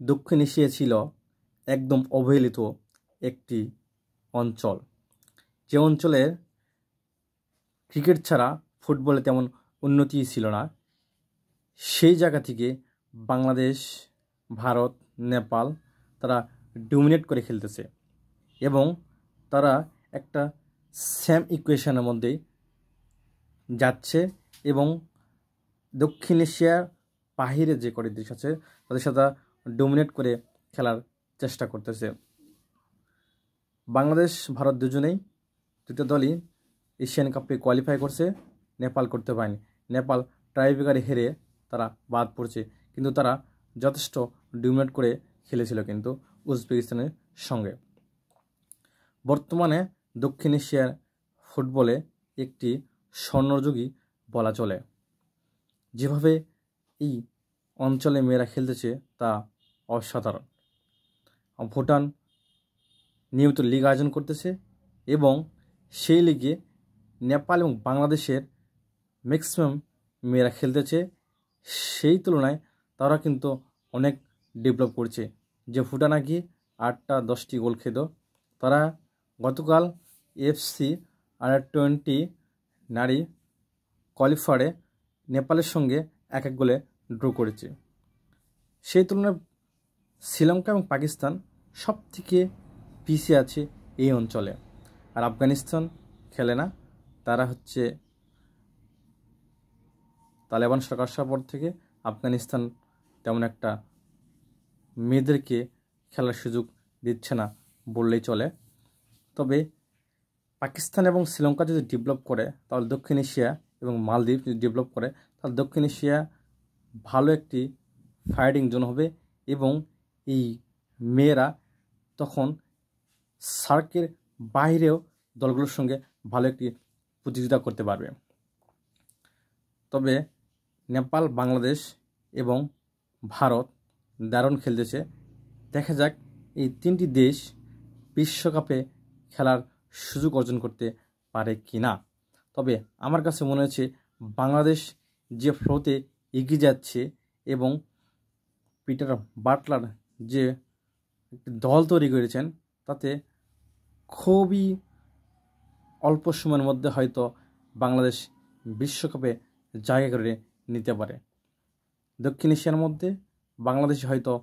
দক্ষিণ এশিয়া ছিল একদম অবহেলিত একটি অঞ্চল, যে অঞ্চলের ক্রিকেট ছাড়া ফুটবলে তেমন উন্নতি ছিল না। সেই জায়গা থেকে বাংলাদেশ, ভারত, নেপাল তারা ডমিনেট করে খেলতেছে এবং তারা একটা সেম ইকুয়েশনের মধ্যেই যাচ্ছে এবং দক্ষিণ এশিয়ার বাহিরে যে কটি দেশ আছে তাদের সাথে ডমিনেট করে খেলার চেষ্টা করতেছে। বাংলাদেশ, ভারত দুজনেই দুটো দলই এশিয়ান কাপে কোয়ালিফাই করছে, নেপাল করতে পারেনি। নেপাল টাইব্রেকারে হেরে তারা বাদ পড়ছে, কিন্তু তারা যথেষ্ট ডমিনেট করে খেলেছিল কিন্তু উজবেকিস্তানের সঙ্গে। বর্তমানে দক্ষিণ এশিয়ার ফুটবলে একটি স্বর্ণযুগই বলা চলে। যেভাবে এই অঞ্চলে মেয়েরা খেলতেছে তা অসাধারণ। ভুটান নিয়মিত লিগ আয়োজন করতেছে এবং সেই লিগে নেপাল এবং বাংলাদেশের ম্যাক্সিমাম মেয়েরা খেলতেছে। সেই তুলনায় তারা কিন্তু অনেক ডেভেলপ করছে। যে ভুটান আগে 8-10টি গোল খেত, তারা গতকাল এফসি আন্ডার-20 নারী কোয়ালিফায়ারে নেপালের সঙ্গে 1-1 গোলে ড্র করেছে। সেই তুলনায় শ্রীলঙ্কা এবং পাকিস্তান সব থেকে পিছিয়ে আছে এই অঞ্চলে। আর আফগানিস্তান খেলে না, তারা হচ্ছে তালেবান সরকার আসার পর থেকে আফগানিস্তান তেমন একটা মেয়েদেরকে খেলার সুযোগ দিচ্ছে না বললেই চলে। তবে পাকিস্তান এবং শ্রীলঙ্কা যদি ডেভেলপ করে তাহলে দক্ষিণ এশিয়া এবং মালদ্বীপ যদি ডেভেলপ করে তাহলে দক্ষিণ এশিয়া ভালো একটি ফাইটিং জোন হবে এবং এই মেয়েরা তখন সার্কের বাইরেও দলগুলোর সঙ্গে ভালো একটি প্রতিযোগিতা করতে পারবে। তবে নেপাল, বাংলাদেশ এবং ভারত দারুণ খেলতেছে। দেখা যাক এই তিনটি দেশ বিশ্বকাপে খেলার সুযোগ অর্জন করতে পারে কি না। তবে আমার কাছে মনে হচ্ছে বাংলাদেশ যে ফ্লোতে এগিয়ে যাচ্ছে এবং পিটার বাটলার যে একটি দল তৈরি করেছেন তাতে খুবই অল্প সময়ের মধ্যে হয়তো বাংলাদেশ বিশ্বকাপে জায়গা করে নিতে পারে। দক্ষিণ এশিয়ার মধ্যে বাংলাদেশ হয়তো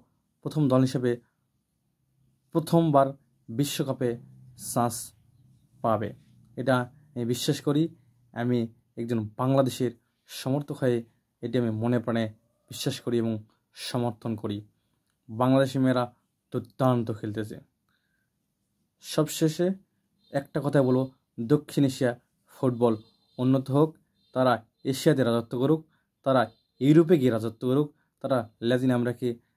প্রথম দল হিসেবে প্রথমবার বিশ্বকাপে চান্স পাবে, এটা আমি বিশ্বাস করি। আমি একজন বাংলাদেশের সমর্থক হয়ে এটি আমি মনে প্রাণে বিশ্বাস করি এবং সমর্থন করি। বাংলাদেশি মেয়েরা দুর্দান্ত খেলতেছে। সবশেষে একটা কথা বলবো, দক্ষিণ এশিয়া ফুটবল উন্নত হোক, তারা এশিয়াতে রাজত্ব করুক, তারা ইউরোপে গিয়ে রাজত্ব করুক, তারা ল্যাটিন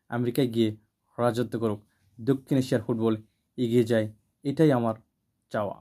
আমেরিকায় গিয়ে রাজত্ব করুক, দক্ষিণ এশিয়ার ফুটবল এগিয়ে যায়, এটাই আমার চাওয়া।